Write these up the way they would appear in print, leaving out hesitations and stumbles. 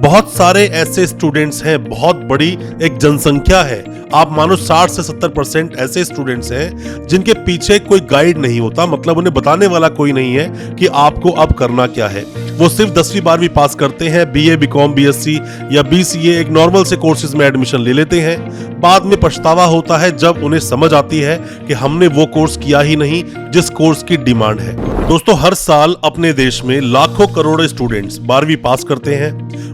बहुत सारे ऐसे स्टूडेंट्स हैं, बहुत बड़ी एक जनसंख्या है। आप मानो 60 से 70% ऐसे स्टूडेंट्स हैं जिनके पीछे कोई गाइड नहीं होता, मतलब उन्हें बताने वाला कोई नहीं है कि आपको अब करना क्या है। वो सिर्फ 10वीं 12वीं पास करते हैं, बीए बीकॉम बीएससी या बीसीए एक नॉर्मल से कोर्सेज में एडमिशन ले लेते हैं। बाद में पछतावा होता है जब उन्हें समझ आती है कि हमने वो कोर्स किया ही नहीं जिस कोर्स की डिमांड है। दोस्तों, हर साल अपने देश में लाखों करोड़ों स्टूडेंट्स 12वीं पास करते हैं।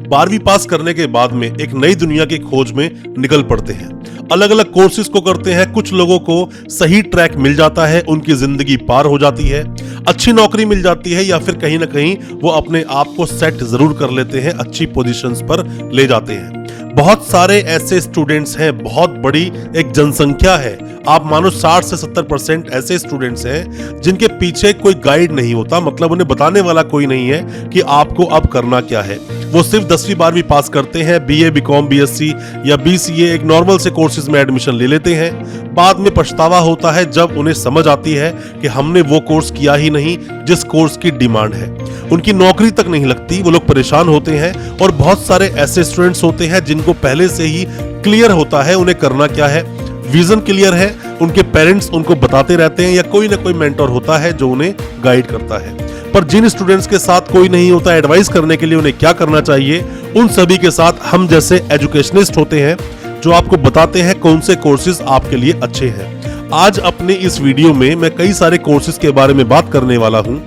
12वीं पास करने के बाद में एक नई दुनिया की खोज में निकल पड़ते हैं। अलग अलग कोर्सेज को करते हैं। कुछ लोगों को सही ट्रैक मिल जाता है, उनकी जिंदगी पार हो जाती है, अच्छी नौकरी मिल जाती है, या फिर कहीं ना कहीं वो अपने आप को सेट जरूर कर लेते हैं, अच्छी पोजीशंस पर ले जाते हैं। बहुत सारे ऐसे स्टूडेंट्स हैं, बहुत बड़ी एक जनसंख्या है। आप मानो 60 से 70% ऐसे स्टूडेंट्स हैं जिनके पीछे कोई गाइड नहीं होता, मतलब उन्हें बताने वाला कोई नहीं है कि आपको अब करना क्या है। वो सिर्फ 10वीं 12वीं पास करते हैं, बीए बीकॉम बीएससी या बीसीए एक नॉर्मल से कोर्सेज में एडमिशन ले लेते हैं। बाद में पछतावा होता है जब उन्हें समझ आती है कि हमने वो कोर्स किया ही नहीं जिस कोर्स की डिमांड है। उनकी नौकरी तक नहीं लगती, वो लोग परेशान होते हैं। और बहुत सारे ऐसे स्टूडेंट्स होते हैं जिनको पहले से ही क्लियर होता है उन्हें करना क्या है, विजन क्लियर है, उनके पेरेंट्स उनको बताते रहते हैं या कोई ना कोई मेंटर होता है जो उन्हें गाइड करता है। पर जिन स्टूडेंट्स के साथ कोई नहीं होता एडवाइस करने के लिए उन्हें क्या करना चाहिए, उन सभी के साथ हम जैसे एजुकेशनिस्ट होते हैं जो आपको बताते हैं कौन से कोर्सेज आपके लिए अच्छे हैं। आज अपने इस वीडियो में मैं कई सारे कोर्सेज के बारे में बात करने वाला हूं।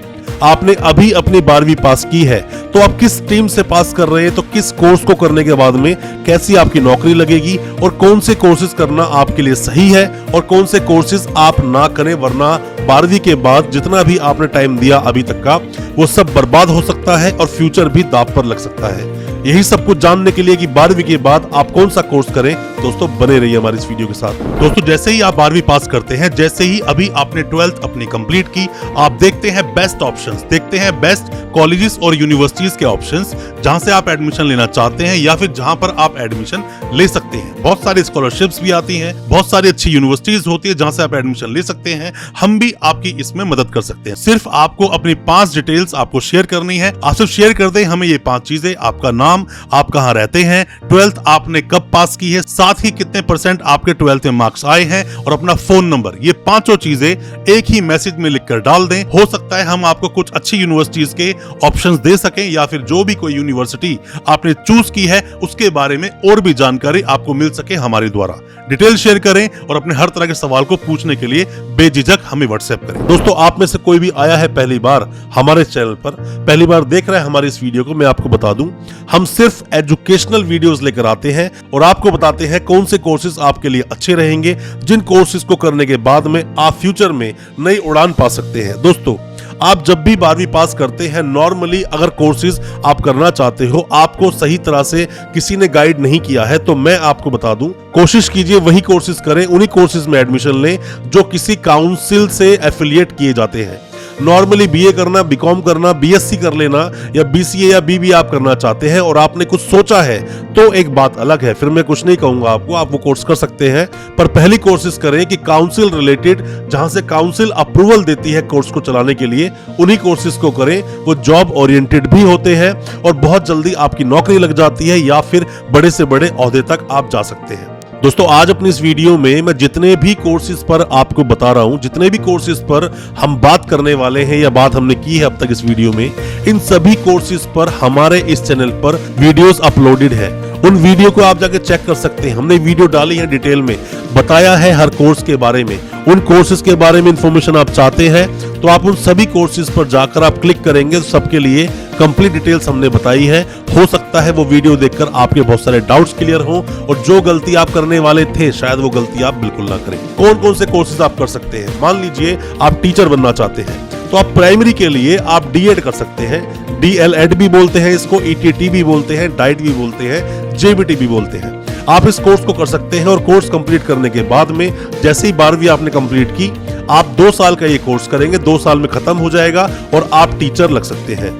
आपने अभी अपनी 12वीं पास की है तो आप किस स्ट्रीम से पास कर रहे हैं, तो किस कोर्स को करने के बाद में कैसी आपकी नौकरी लगेगी और कौन से कोर्सेज करना आपके लिए सही है और कौन से कोर्सेज आप ना करें, वरना 12वीं के बाद जितना भी आपने टाइम दिया अभी तक का वो सब बर्बाद हो सकता है और फ्यूचर भी दांव पर लग सकता है। यही सब कुछ जानने के लिए कि 12वीं के बाद आप कौन सा कोर्स करें, दोस्तों बने रहिए हमारे इस वीडियो के साथ। दोस्तों, जैसे ही आप 12वीं पास करते हैं, जैसे ही अभी आपने 12th अपनी कंप्लीट की, आप देखते हैं बेस्ट ऑप्शंस, देखते हैं बेस्ट कॉलेजेस और यूनिवर्सिटीज के ऑप्शंस जहां से आप एडमिशन लेना चाहते हैं या फिर जहां पर आप एडमिशन ले सकते हैं। बहुत सारी स्कॉलरशिप्स भी आती हैं, बहुत सारी अच्छी यूनिवर्सिटीज होती है जहां से आप एडमिशन ले सकते हैं। हम भी आपकी इसमें मदद कर सकते हैं। सिर्फ आपको अपनी 5 डिटेल्स आपको शेयर करनी है। आप सिर्फ शेयर कर दें हमें ये 5 चीजें, आपका नाम, आप कहां रहते हैं, 12th आपने कब पास की है, साथ ही कितने % आपके 12th में मार्क्स आए हैं और अपना फोन नंबर। ये 5 चीजें एक ही मैसेज में लिखकर डाल दें। हो सकता है हम आपको कुछ अच्छी यूनिवर्सिटीज के ऑप्शंस दे सकें या फिर जो भी कोई यूनिवर्सिटी आपने चूज की है उसके बारे में और भी जानकारी आपको मिल सके हमारे द्वारा। डिटेल शेयर करें और अपने हर तरह के सवाल को पूछने के लिए बेझिझक हमें व्हाट्सएप करें। दोस्तों, आप में से कोई भी आया है पहली बार हमारे चैनल पर, पहली बार देख रहा है हमारे इस वीडियो को, मैं आपको बता दूं हम सिर्फ एजुकेशनल वीडियोस लेकर आते हैं और आपको बताते हैं कौन से कोर्सेज आपके लिए अच्छे रहेंगे, जिन कोर्सेज को करने के बाद में आप फ्यूचर में नई उड़ान पा सकते हैं। दोस्तों, आप जब भी 12वीं पास करते हैं, नॉर्मली अगर कोर्सेज आप करना चाहते हो, आपको सही तरह से किसी ने गाइड नहीं किया है, तो मैं आपको बता दूं, कोशिश कीजिए वही कोर्सेज करें, उन्हीं कोर्सेज में एडमिशन लें जो किसी काउंसिल से एफिलिएट किए जाते हैं। नॉर्मली बीए करना, बीकॉम करना, बीएससी कर लेना या बीसीए या बीबीए आप करना चाहते हैं और आपने कुछ सोचा है तो एक बात अलग है, फिर मैं कुछ नहीं कहूंगा आपको, आप वो कोर्स कर सकते हैं। पर पहली कोर्सेज करें कि काउंसिल रिलेटेड, जहां से काउंसिल अप्रूवल देती है कोर्स को चलाने के लिए, उन्हीं कोर्सेज को करें। वो जॉब ओरिएंटेड भी होते हैं और बहुत जल्दी आपकी नौकरी लग जाती है या फिर बड़े से बड़े ओहदे तक आप जा सकते हैं। दोस्तों, आज अपनी इस वीडियो में मैं जितने भी कोर्सेज पर आपको बता रहा हूं, जितने भी कोर्सेज पर हम बात करने वाले हैं या बात हमने की है अब तक इस वीडियो में, इन सभी कोर्सेज पर हमारे इस चैनल पर वीडियोस अपलोडेड है। उन वीडियो को आप जाके चेक कर सकते हैं। हमने वीडियो डाली है, डिटेल में बताया है हर कोर्स के बारे में। उन कोर्सेज के बारे में इंफॉर्मेशन आप चाहते हैं तो आप उन सभी कोर्सेज पर जाकर आप क्लिक करेंगे, सबके लिए कंप्लीट डिटेल्स हमने बताई है। हो सकता है वो वीडियो देखकर आपके बहुत सारे डाउट्स क्लियर हों और जो गलती आप करने वाले थे शायद वो गलती आप बिल्कुल ना करें। कौन कौन से कोर्सेज आप कर सकते हैं? मान लीजिए आप टीचर बनना चाहते हैं तो आप प्राइमरी के लिए आप डीएड कर सकते हैं, डीएलएड भी बोलते हैं इसको, ईटीटी भी बोलते हैं, डाइट भी बोलते हैं, जेबीटी भी बोलते हैं। आप इस कोर्स को कर सकते हैं और कोर्स कंप्लीट करने के बाद में जैसे ही 12वीं आपने कंप्लीट की, आप 2 साल का ये कोर्स करेंगे, 2 साल में खत्म हो जाएगा और आप टीचर लग सकते हैं।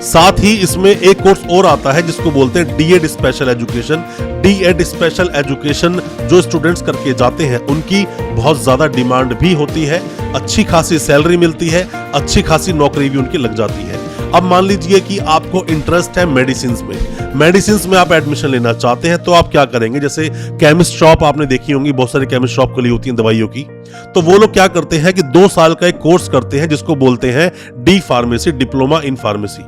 साथ ही इसमें एक कोर्स और आता है जिसको बोलते हैं D Ed special education. D Ed special education जो स्टूडेंट्स करके जाते हैं उनकी बहुत ज्यादा डिमांड भी होती है, अच्छी खासी सैलरी मिलती है, अच्छी खासी नौकरी भी उनकी लग जाती है। अब मान लीजिए कि आपको इंटरेस्ट है मेडिसिन में आप एडमिशन लेना चाहते हैं, तो आप क्या करेंगे? जैसे केमिस्ट शॉप आपने देखी होंगी, बहुत सारी केमिस्ट शॉप खुली होती हैं दवाइयों की। तो वो लोग क्या करते हैं कि 2 साल का एक कोर्स करते हैं जिसको बोलते हैं D pharmacy, diploma in pharmacy.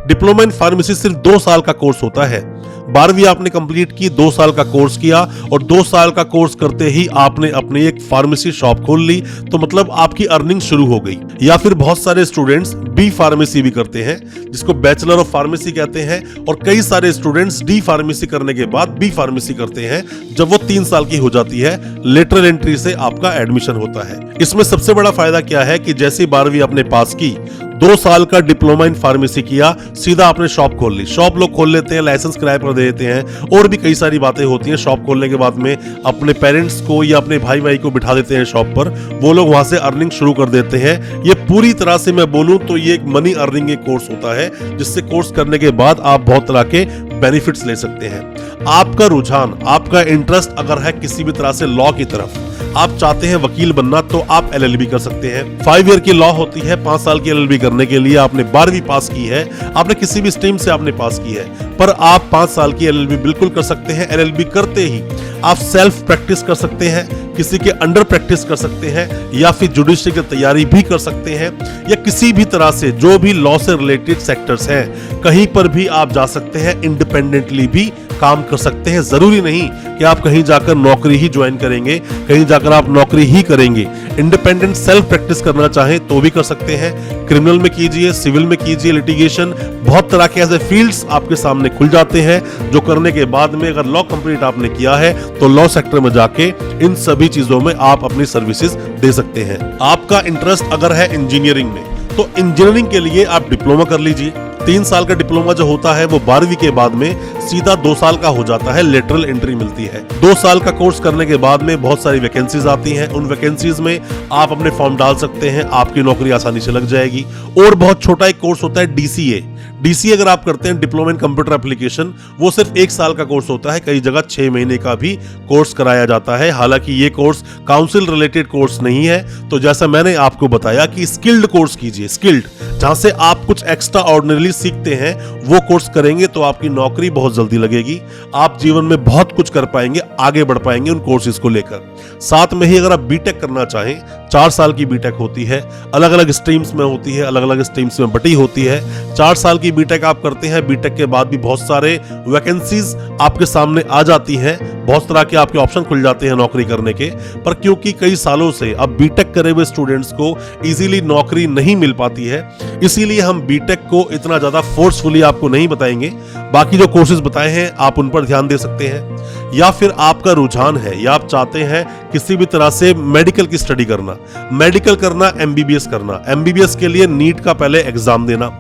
Diploma in pharmacy सिर्फ 2 साल का कोर्स होता है। 12वीं आपने कंप्लीट की, 2 साल का कोर्स किया और 2 साल का कोर्स करते ही आपने अपनी एक फार्मेसी शॉप खोल ली, तो मतलब आपकी अर्निंग शुरू हो गई। या फिर बहुत सारे स्टूडेंट्स बी फार्मेसी भी करते हैं जिसको बैचलर ऑफ फार्मेसी कहते हैं, और कई सारे स्टूडेंट्स डी फार्मेसी करने के बाद बी फार्मेसी करते हैं। जब वो 3 साल की हो जाती है, लेटरल एंट्री से आपका एडमिशन होता है। इसमें सबसे बड़ा फायदा क्या है कि जैसे 12वीं आपने पास की, 2 साल का डिप्लोमा इन फार्मेसी किया, सीधा आपने शॉप खोल ली। शॉप लोग खोल लेते हैं, लाइसेंस किराए पर दे देते हैं, और भी कई सारी बातें होती हैं। शॉप खोलने के बाद में अपने पेरेंट्स को या अपने भाई को बिठा देते हैं शॉप पर, वो लोग वहां से अर्निंग शुरू कर देते हैं। ये पूरी तरह से मैं बोलूं तो ये एक मनी अर्निंग एक कोर्स होता है, जिससे कोर्स करने के बाद आप बहुत तरह के बेनिफिट्स ले सकते हैं। आपका रुझान, आपका इंटरेस्ट अगर है किसी भी तरह से लॉ की तरफ, आप चाहते हैं वकील बनना, तो आप एलएलबी कर सकते हैं। 5 ईयर की लॉ होती है, 5 साल की एलएलबी करने के लिए आपने 12वीं पास की है, आपने किसी भी स्ट्रीम से आपने पास की है, पर आप 5 साल की एलएलबी बिल्कुल कर सकते हैं। एलएलबी करते ही आप सेल्फ प्रैक्टिस कर सकते हैं, किसी के अंडर प्रैक्टिस कर सकते हैं, या फिर जुडिशरी की तैयारी भी कर सकते हैं, या किसी भी तरह से जो भी लॉ से रिलेटेड सेक्टर्स हैं, कहीं पर भी आप जा सकते हैं, इंडिपेंडेंटली भी काम कर सकते हैं। जरूरी नहीं कि आप कहीं जाकर नौकरी ही ज्वाइन करेंगे, कहीं जाकर आप नौकरी ही करेंगे। इंडिपेंडेंट सेल्फ प्रैक्टिस करना चाहें तो भी कर सकते हैं। क्रिमिनल में कीजिए, सिविल में कीजिए, लिटिगेशन, बहुत तरह के ऐसे फील्ड्स आपके सामने खुल जाते हैं, जो करने के बाद में अगर लॉ कंप्लीट आपने किया है तो लॉ सेक्टर में जाके इन सभी चीजों में आप अपनी सर्विसेज दे सकते हैं। आपका इंटरेस्ट अगर है इंजीनियरिंग में, तो इंजीनियरिंग के लिए आप डिप्लोमा कर लीजिए। 3 साल का डिप्लोमा जो होता है वो 12वीं के बाद में सीधा 2 साल का हो जाता है, लेटरल एंट्री मिलती है। 2 साल का कोर्स करने के बाद में बहुत सारी वैकेंसीज आती हैं, उन वैकेंसीज में आप अपने फॉर्म डाल सकते हैं, आपकी नौकरी आसानी से लग जाएगी। और बहुत छोटा एक कोर्स होता है डीसीए अगर आप करते हैं, डिप्लोमा इन कंप्यूटर एप्लीकेशन, वो सिर्फ 1 साल का कोर्स होता है, कई जगह 6 महीने का भी कोर्स कराया जाता है। हालांकि ये कोर्स काउंसिल रिलेटेड कोर्स नहीं है, तो जैसा मैंने आपको बताया कि स्किल्ड कोर्स कीजिए, स्किल्ड, जहां से आप कुछ एक्स्ट्रा ऑर्डिनरी सीखते हैं, वो कोर्स करेंगे तो आपकी नौकरी बहुत जल्दी लगेगी। आप जीवन में बहुत कुछ कर पाएंगे, आगे बढ़ पाएंगे उन कोर्सेज को लेकर। साथ में ही अगर आप बीटेक करना चाहें, 4 साल की बीटेक होती है, अलग अलग स्ट्रीम्स में होती है, अलग अलग स्ट्रीम्स में बटी होती है। 4 साल की बीटेक आप करते हैं, बीटेक के बाद भी बहुत सारे वैकेंसीज आपके सामने आ जाती हैं, बहुत तरह के आपके ऑप्शन खुल जाते हैं नौकरी करने के। पर क्योंकि कई सालों से अब बीटेक करे हुए स्टूडेंट्स को इजीली नौकरी नहीं मिल पाती है, इसीलिए हम बीटेक को इतना ज्यादा फोर्सफुली आपको नहीं बताएंगे। बाकी जो कोर्सेज बताए हैं आप उन पर ध्यान दे सकते हैं। या फिर आपका रुझान है या आप चाहते हैं किसी भी तरह से मेडिकल की स्टडी करना, मेडिकल करना, एमबीबीएस करना, एमबीबीएस के लिए नीट का पहले एग्जाम देना।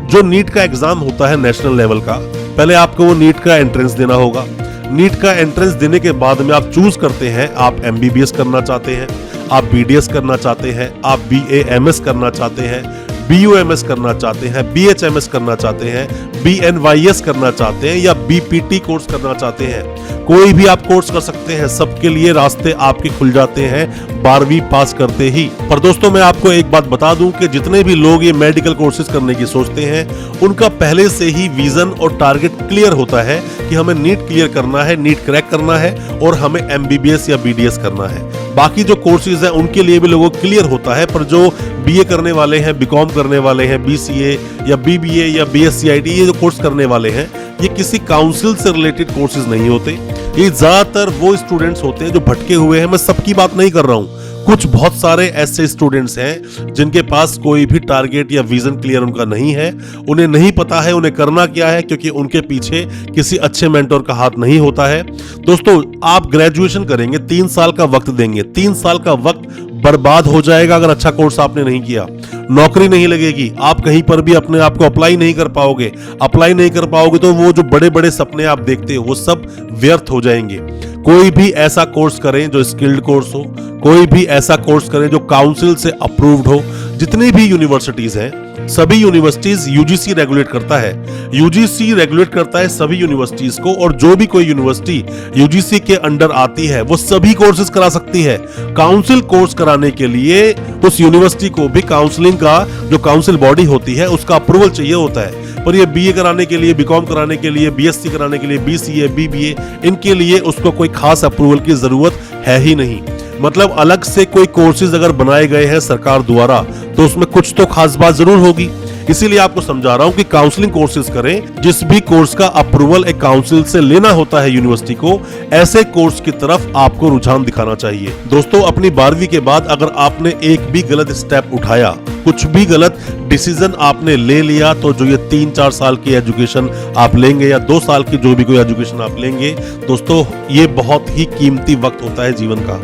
जो नीट का एग्जाम होता है नेशनल लेवल का, पहले आपको वो नीट का एंट्रेंस देना होगा। नीट का एंट्रेंस देने के बाद में आप चूज करते हैं, आप एमबीबीएस करना चाहते हैं, आप बीडीएस करना चाहते हैं, आप बीएएमएस करना चाहते हैं, बीयूएमएस करना चाहते हैं, बीएचएमएस करना चाहते हैं, बीएनवाईएस करना चाहते हैं, या बीपीटी कोर्स करना चाहते हैं। कोई भी आप कोर्स कर सकते हैं, सबके लिए रास्ते आपके खुल जाते हैं 12वीं पास करते ही। पर दोस्तों मैं आपको एक बात बता दूं कि जितने भी लोग ये मेडिकल कोर्सेज करने की सोचते हैं, उनका पहले से ही विजन और टारगेट क्लियर होता है कि हमें नीट क्लियर करना है, नीट क्रैक करना है और हमें एमबीबीएस या बीडीएस करना है। बाकी जो कोर्सेज हैं उनके लिए भी लोगों को क्लियर होता है, पर जो बीए करने वाले हैं, बीकॉम करने वाले हैं, बीसीए या बीबीए या बीएससीआईटी, ये जो कोर्स करने वाले हैं, ये किसी काउंसिल से रिलेटेड कोर्सेज नहीं होते। ये ज्यादातर वो स्टूडेंट्स होते हैं जो भटके हुए हैं। मैं सबकी बात नहीं कर रहा हूं, कुछ बहुत सारे ऐसे स्टूडेंट्स हैं जिनके पास कोई भी टारगेट या विजन क्लियर उनका नहीं है, उन्हें नहीं पता है उन्हें करना क्या है, क्योंकि उनके पीछे किसी अच्छे मेंटोर का हाथ नहीं होता है। दोस्तों आप ग्रेजुएशन करेंगे, 3 साल का वक्त देंगे, 3 साल का वक्त बर्बाद हो जाएगा अगर अच्छा कोर्स आपने नहीं किया। नौकरी नहीं लगेगी, आप कहीं पर भी अपने आप को अप्लाई नहीं कर पाओगे। अप्लाई नहीं कर पाओगे तो वो जो बड़े बड़े सपने आप देखते हो वो सब व्यर्थ हो जाएंगे। कोई भी ऐसा कोर्स करें जो स्किल्ड कोर्स हो, कोई भी ऐसा कोर्स करें जो काउंसिल से अप्रूव्ड हो। जितनी भी यूनिवर्सिटीज हैं सभी यूनिवर्सिटीज यूजीसी रेगुलेट करता है। यूजीसी रेगुलेट करता है सभी यूनिवर्सिटीज को, और जो भी कोई यूनिवर्सिटी यूजीसी के अंडर आती है वो सभी कोर्सेज करा सकती है। काउंसिल कोर्स कराने के लिए उस यूनिवर्सिटी को भी काउंसलिंग का जो काउंसिल बॉडी होती है उसका अप्रूवल चाहिए होता है। पर ये बीए कराने के लिए, बीकॉम कराने के लिए, बीएससी कराने के लिए, बीसीए, बीबीए, इनके लिए उसको कोई खास अप्रूवल की जरूरत है ही नहीं। मतलब अलग से कोई कोर्सेज अगर बनाए गए हैं सरकार द्वारा तो उसमें कुछ तो खास बात जरूर होगी। इसीलिए आपको समझा रहा हूं कि काउंसलिंग कोर्सेज करें। जिस भी कोर्स का अप्रूवल एक काउंसिल से लेना होता है यूनिवर्सिटी को, ऐसे कोर्स की तरफ आपको रुझान दिखाना चाहिए। दोस्तों, अपनी 12वीं के बाद अगर आपने एक भी गलत स्टेप उठाया, कुछ भी गलत डिसीजन आपने ले लिया, तो जो ये 3-4 साल की एजुकेशन आप लेंगे या 2 साल की जो भी कोई एजुकेशन आप लेंगे, दोस्तों ये बहुत ही कीमती वक्त होता है जीवन का।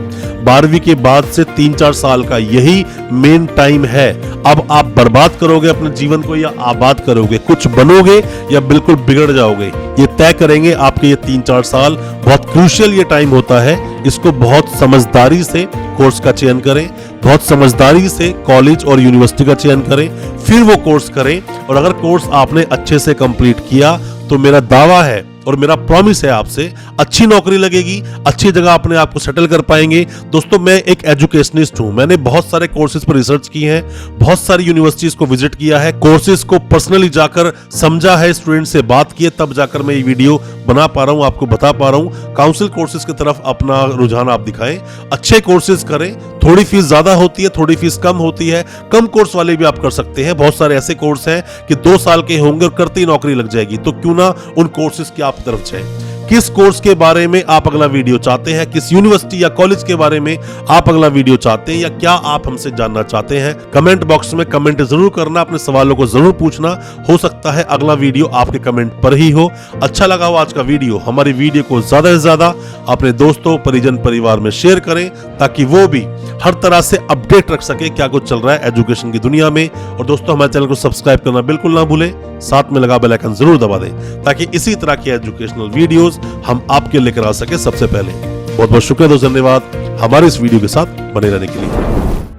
12वीं के बाद से 3-4 साल का यही मेन टाइम है। अब आप बर्बाद करोगे अपने जीवन को या आबाद करोगे, कुछ बनोगे या बिल्कुल बिगड़ जाओगे, ये तय करेंगे आपके ये 3-4 साल। बहुत क्रूशियल ये टाइम होता है, इसको बहुत समझदारी से कोर्स का चयन करें, बहुत समझदारी से कॉलेज और यूनिवर्सिटी का चयन करें, फिर वो कोर्स करें। और अगर कोर्स आपने अच्छे से कंप्लीट किया तो मेरा दावा है और मेरा प्रॉमिस है आपसे, अच्छी नौकरी लगेगी, अच्छी जगह अपने आप को सेटल कर पाएंगे। दोस्तों, मैं एक एजुकेशनिस्ट हूं, मैंने बहुत सारे कोर्सेज पर रिसर्च की है, बहुत सारी यूनिवर्सिटीज को विजिट किया है, कोर्सेज को पर्सनली जाकर समझा है, स्टूडेंट से बात की है, तब जाकर मैं ये वीडियो बना पा रहा हूं, आपको बता पा रहा हूं। काउंसिल कोर्सेज की तरफ अपना रुझान आप दिखाएं, अच्छे कोर्सेज करें। थोड़ी फीस ज्यादा होती है, थोड़ी फीस कम होती है, कम कोर्स वाले भी आप कर सकते हैं। बहुत सारे ऐसे कोर्स हैं कि 2 साल के होंगे और करते ही नौकरी लग जाएगी, तो क्यों ना उन कोर्सेज की आप तरफ जाएं। किस कोर्स के बारे में आप अगला वीडियो चाहते हैं, किस यूनिवर्सिटी या कॉलेज के बारे में आप अगला वीडियो चाहते हैं, या क्या आप हमसे जानना चाहते हैं, कमेंट बॉक्स में कमेंट जरूर करना, अपने सवालों को जरूर पूछना। हो सकता है अगला वीडियो आपके कमेंट पर ही हो। अच्छा लगा हो आज का वीडियो, हमारी वीडियो को ज्यादा से ज्यादा अपने दोस्तों, परिजन, परिवार में शेयर करें, ताकि वो भी हर तरह से अपडेट रख सके क्या कुछ चल रहा है एजुकेशन की दुनिया में। और दोस्तों, हमारे चैनल को सब्सक्राइब करना बिल्कुल ना भूलें, साथ में लगा बेल आइकन जरूर दबा दें, ताकि इसी तरह की एजुकेशनल वीडियोस हम आपके लेकर आ सके सबसे पहले। बहुत बहुत शुक्रिया दोस्तों, धन्यवाद हमारे इस वीडियो के साथ बने रहने के लिए।